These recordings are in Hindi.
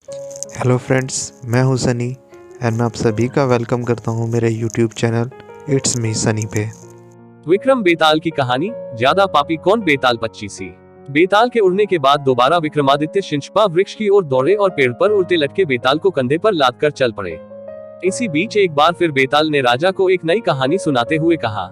हेलो फ्रेंड्स, मैं हूं सनी एंड मैं आप सभी का वेलकम करता हूं मेरे YouTube channel it's me Sunny पे। विक्रम बेताल की कहानी। ज्यादा पापी कौन? बेताल 25सी। बेताल के उड़ने के बाद दोबारा विक्रमादित्य शिंशपा वृक्ष की ओर दौड़े और पेड़ पर उल्टे लटके बेताल को कंधे पर लाद कर चल पड़े। इसी बीच एक बार फिर बेताल ने राजा को एक नई कहानी सुनाते हुए कहा,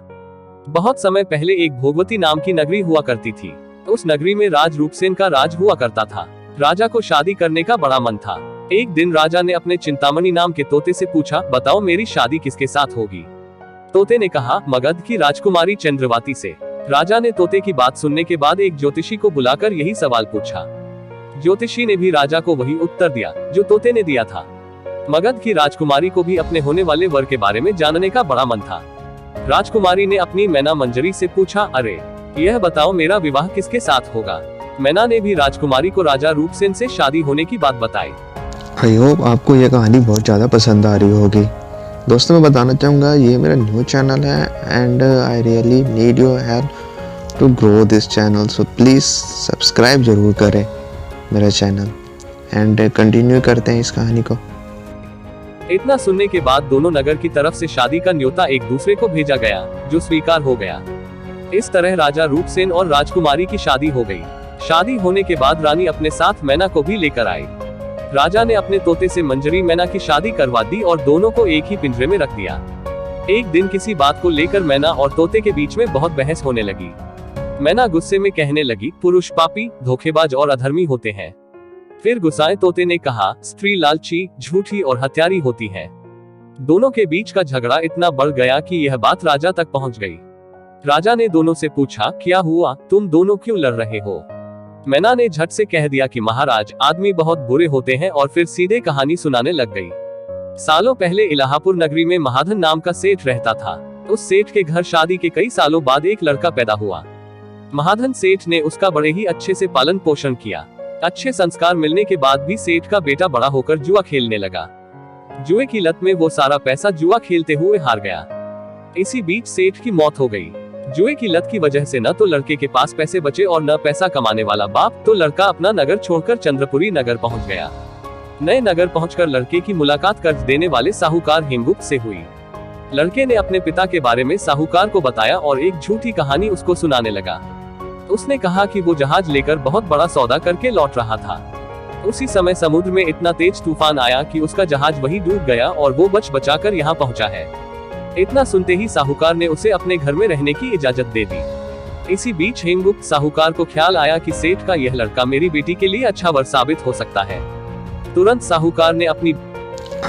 बहुत समय पहले एक भोगवती नाम की नगरी हुआ करती थी। उस नगरी में राज रूपसेन का राज हुआ करता था। राजा को शादी करने का बड़ा मन था। एक दिन राजा ने अपने चिंतामणि नाम के तोते से पूछा, बताओ मेरी शादी किसके साथ होगी? तोते ने कहा, मगध की राजकुमारी चंद्रवाती से। राजा ने तोते की बात सुनने के बाद एक ज्योतिषी को बुलाकर यही सवाल पूछा। ज्योतिषी ने भी राजा को वही उत्तर दिया जो तोते ने दिया था। मगध की राजकुमारी को भी अपने होने वाले वर के बारे में जानने का बड़ा मन था। राजकुमारी ने अपनी मैना मंजरी से पूछा, अरे यह बताओ मेरा विवाह किसके साथ होगा? मैना ने भी राजकुमारी को राजा रूपसेन से शादी होने की बात बताई। आई होप आपको यह कहानी बहुत ज़्यादा पसंद आ रही होगी। दोस्तों, मैं बताना चाहूँगा ये मेरा न्यू चैनल है and I really need your help to grow this channel, so please subscribe ज़रूर करें मेरा चैनल एंड कंटिन्यू करते हैं इस कहानी को। इतना सुनने के बाद दोनों नगर की तरफ से शादी का न्योता एक दूसरे को भेजा गया, जो स्वीकार हो गया। इस तरह राजा रूपसेन और राजकुमारी की शादी हो गई। शादी होने के बाद रानी अपने साथ मैना को भी लेकर आई। राजा ने अपने तोते से मंजरी मैना की शादी करवा दी और दोनों को एक ही पिंजरे में रख दिया। एक दिन किसी बात को लेकर मैना और तोते के बीच में बहुत बहस होने लगी। मैना गुस्से में कहने लगी, पुरुष पापी, धोखेबाज और अधर्मी होते हैं। फिर गुस्साए तोते ने कहा, स्त्री लालची, झूठी और हत्यारी होती है। दोनों के बीच का झगड़ा इतना बढ़ गया कि यह बात राजा तक पहुंच गई। राजा ने दोनों से पूछा, क्या हुआ, तुम दोनों क्यों लड़ रहे हो? मैना ने झट से कह दिया कि महाराज, आदमी बहुत बुरे होते हैं, और फिर सीधे कहानी सुनाने लग गई। सालों पहले इलाहापुर नगरी में महाधन नाम का सेठ रहता था। उस सेठ के घर शादी के कई सालों बाद एक लड़का पैदा हुआ। महाधन सेठ ने उसका बड़े ही अच्छे से पालन पोषण किया। अच्छे संस्कार मिलने के बाद भी सेठ का बेटा बड़ा होकर जुआ खेलने लगा। जुए की लत में वो सारा पैसा जुआ खेलते हुए हार गया। इसी बीच सेठ की मौत हो गई। जुए की लत की वजह से न तो लड़के के पास पैसे बचे और न पैसा कमाने वाला बाप, तो लड़का अपना नगर छोड़कर चंद्रपुरी नगर पहुंच गया। नए नगर पहुंचकर लड़के की मुलाकात कर्ज देने वाले साहूकार हेमगुप्त से हुई। लड़के ने अपने पिता के बारे में साहूकार को बताया और एक झूठी कहानी उसको सुनाने लगा। उसने कहा कि वो जहाज लेकर बहुत बड़ा सौदा करके लौट रहा था। उसी समय समुद्र में इतना तेज तूफान आया कि उसका जहाज वहीं डूब गया और वो बच बचाकर यहाँ पहुंचा है। इतना सुनते ही साहूकार ने उसे अपने घर में रहने की इजाजत दे दी। इसी बीच हेमगुप्त साहूकार को ख्याल आया कि सेठ का यह लड़का मेरी बेटी के लिए अच्छा वर साबित हो सकता है। तुरंत साहूकार ने अपनी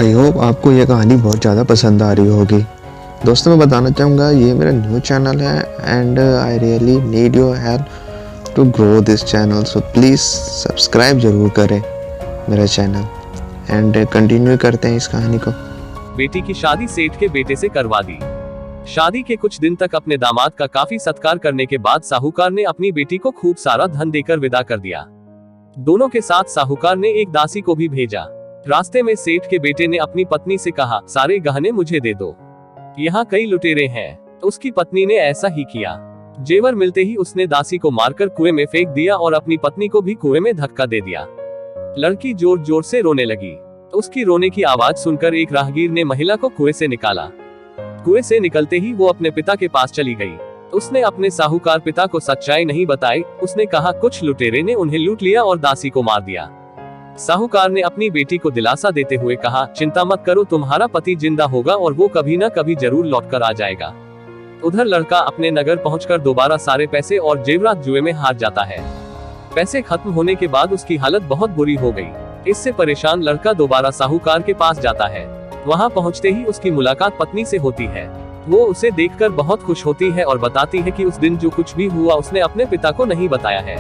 आई होप आपको यह कहानी बहुत ज़्यादा पसंद आ रही होगी। दोस्तों, मैं बताना चाहूँगा ये मेरा न्यू चैनल है and I really need your help to grow this channel, so please subscribe ज़रूर करें मेरा चैनल एंड कंटिन्यू करते हैं इस कहानी को। बेटी की शादी सेठ के बेटे से करवा दी। शादी के कुछ दिन तक अपने दामाद का काफी सत्कार करने के बाद साहूकार ने अपनी बेटी को खूब सारा धन देकर विदा कर दिया। दोनों के साथ साहूकार ने एक दासी को भी भेजा। रास्ते में सेठ के बेटे ने अपनी पत्नी से कहा, सारे गहने मुझे दे दो, यहाँ कई लुटेरे हैं। उसकी पत्नी ने ऐसा ही किया। जेवर मिलते ही उसने दासी को मारकर कुएं में फेंक दिया और अपनी पत्नी को भी कुएं में धक्का दे दिया। लड़की जोर जोर से रोने लगी। उसकी रोने की आवाज सुनकर एक राहगीर ने महिला को कुएं से निकाला। कुएं से निकलते ही वो अपने पिता के पास चली गई। उसने अपने साहूकार पिता को सच्चाई नहीं बताई। उसने कहा, कुछ लुटेरे ने उन्हें लूट लिया और दासी को मार दिया। साहूकार ने अपनी बेटी को दिलासा देते हुए कहा, चिंता मत करो, तुम्हारा पति जिंदा होगा और वो कभी न कभी जरूर लौट कर आ जाएगा। उधर लड़का अपने नगर पहुंचकर दोबारा सारे पैसे और जेवरात जुए में हार जाता है। पैसे खत्म होने के बाद उसकी हालत बहुत बुरी हो गई। इससे परेशान लड़का दोबारा साहूकार के पास जाता है। वहां पहुंचते ही उसकी मुलाकात पत्नी से होती है। वो उसे देखकर बहुत खुश होती है और बताती है कि उस दिन जो कुछ भी हुआ उसने अपने पिता को नहीं बताया है।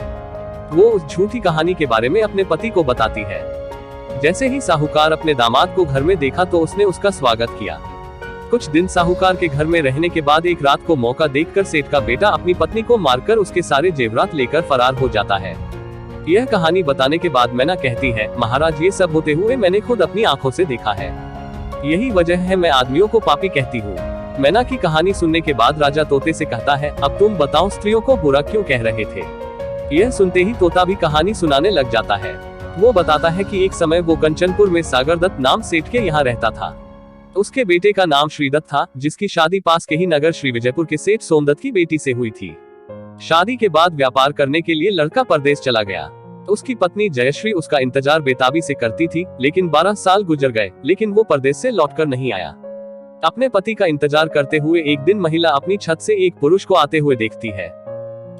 वो उस झूठी कहानी के बारे में अपने पति को बताती है। जैसे ही साहूकार अपने दामाद को घर में देखा तो उसने उसका स्वागत किया। कुछ दिन साहूकार के घर में रहने के बाद एक रात को मौका देखकर सेठ का बेटा अपनी पत्नी को मारकर उसके सारे जेवरात लेकर फरार हो जाता है। यह कहानी बताने के बाद मैना कहती है, महाराज, ये सब होते हुए मैंने खुद अपनी आंखों से देखा है। यही वजह है मैं आदमियों को पापी कहती हूँ। मैना की कहानी सुनने के बाद राजा तोते से कहता है, अब तुम बताओ स्त्रियों को बुरा क्यों कह रहे थे? यह सुनते ही तोता भी कहानी सुनाने लग जाता है। वो बताता है कि एक समय वो कंचनपुर में सागर दत्त नाम सेठ के यहाँ रहता था। उसके बेटे का नाम श्रीदत्त था, जिसकी शादी पास के ही नगर श्री विजयपुर के सेठ सोमदत्त की बेटी से हुई थी। शादी के बाद व्यापार करने के लिए लड़का परदेश चला गया। उसकी पत्नी जयश्री उसका इंतजार बेताबी से करती थी, लेकिन 12 साल गुजर गए, लेकिन वो परदेश से लौटकर नहीं आया। अपने पति का इंतजार करते हुए एक दिन महिला अपनी छत से एक पुरुष को आते हुए देखती है।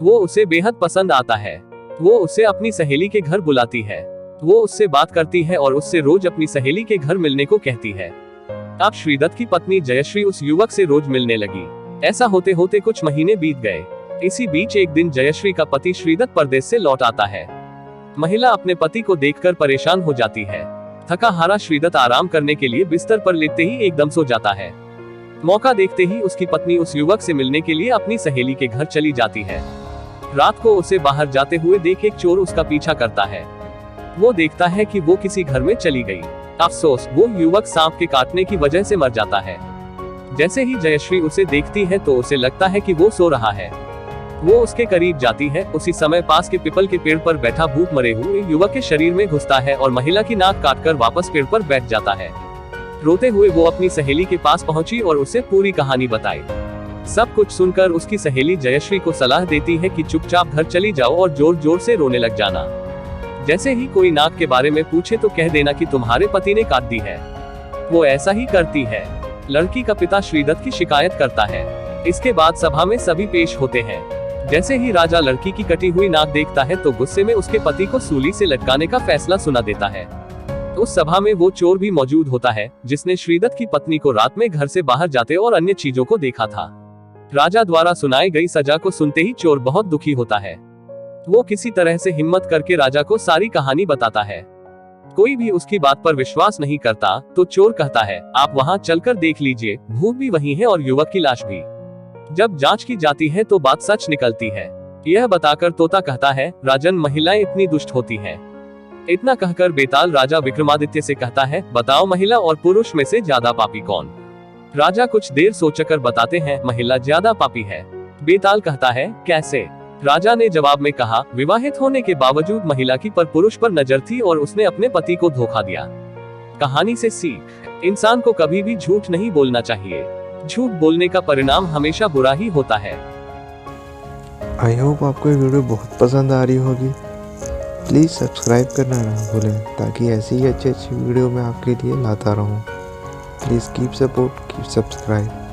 वो उसे बेहद पसंद आता है। वो उसे अपनी सहेली के घर बुलाती है। वो उससे बात करती है और उससे रोज अपनी सहेली के घर मिलने को कहती है। अब श्रीदत्त की पत्नी जयश्री उस युवक से रोज मिलने लगी। ऐसा होते होते कुछ महीने बीत गए। इसी बीच एक दिन जयश्री का पति श्रीदत्त परदेश से लौट आता है। महिला अपने पति को देखकर परेशान हो जाती है। थका हारा श्रीदत्त आराम करने के लिए बिस्तर पर लेटते ही एकदम सो जाता है। मौका देखते ही उसकी पत्नी उस युवक से मिलने के लिए अपनी सहेली के घर चली जाती है। रात को उसे बाहर जाते हुए देख एक चोर उसका पीछा करता है। वो देखता है कि वो किसी घर में चली गई। अफसोस, वो युवक सांप के काटने की वजह से मर जाता है। जैसे ही जयश्री उसे देखती है तो उसे लगता है कि वो सो रहा है। वो उसके करीब जाती है। उसी समय पास के पीपल के पेड़ पर बैठा भूत मरे हुए युवक के शरीर में घुसता है और महिला की नाक काटकर वापस पेड़ पर बैठ जाता है। रोते हुए वो अपनी सहेली के पास पहुंची और उसे पूरी कहानी बताई। सब कुछ सुनकर उसकी सहेली जयश्री को सलाह देती है कि चुपचाप घर चली जाओ और जोर जोर से रोने लग जाना। जैसे ही कोई नाक के बारे में पूछे तो कह देना कि तुम्हारे पति ने काट दी है। वो ऐसा ही करती है। लड़की का पिता श्रीदत्त की शिकायत करता है। इसके बाद सभा में सभी पेश होते हैं। जैसे ही राजा लड़की की कटी हुई नाक देखता है तो गुस्से में उसके पति को सूली से लटकाने का फैसला सुना देता है। उस सभा में वो चोर भी मौजूद होता है, जिसने श्रीदत्त की पत्नी को रात में घर से बाहर जाते और अन्य चीजों को देखा था। राजा द्वारा सुनाई गई सजा को सुनते ही चोर बहुत दुखी होता है। वो किसी तरह से हिम्मत करके राजा को सारी कहानी बताता है। कोई भी उसकी बात पर विश्वास नहीं करता तो चोर कहता है, आप वहां चलकर देख लीजिए, भूत भी वही है और युवक की लाश भी। जब जांच की जाती है तो बात सच निकलती है। यह बताकर तोता कहता है, राजन, महिलाएं इतनी दुष्ट होती हैं। इतना कहकर बेताल राजा विक्रमादित्य से कहता है, बताओ महिला और पुरुष में से ज्यादा पापी कौन। राजा कुछ देर सोचकर बताते हैं, महिला ज्यादा पापी है। बेताल कहता है, कैसे। राजा ने जवाब में कहा, विवाहित होने के बावजूद महिला की पर पुरुष पर नजर थी और उसने अपने पति को धोखा दिया। कहानी से सीख, इंसान को कभी भी झूठ नहीं बोलना चाहिए। झूठ बोलने का परिणाम हमेशा बुरा ही होता है। आई होप आपको ये वीडियो बहुत पसंद आ रही होगी। प्लीज़ सब्सक्राइब करना ना भूलें, ताकि ऐसी ही अच्छी वीडियो मैं आपके लिए लाता रहूं। Please keep support, keep subscribe.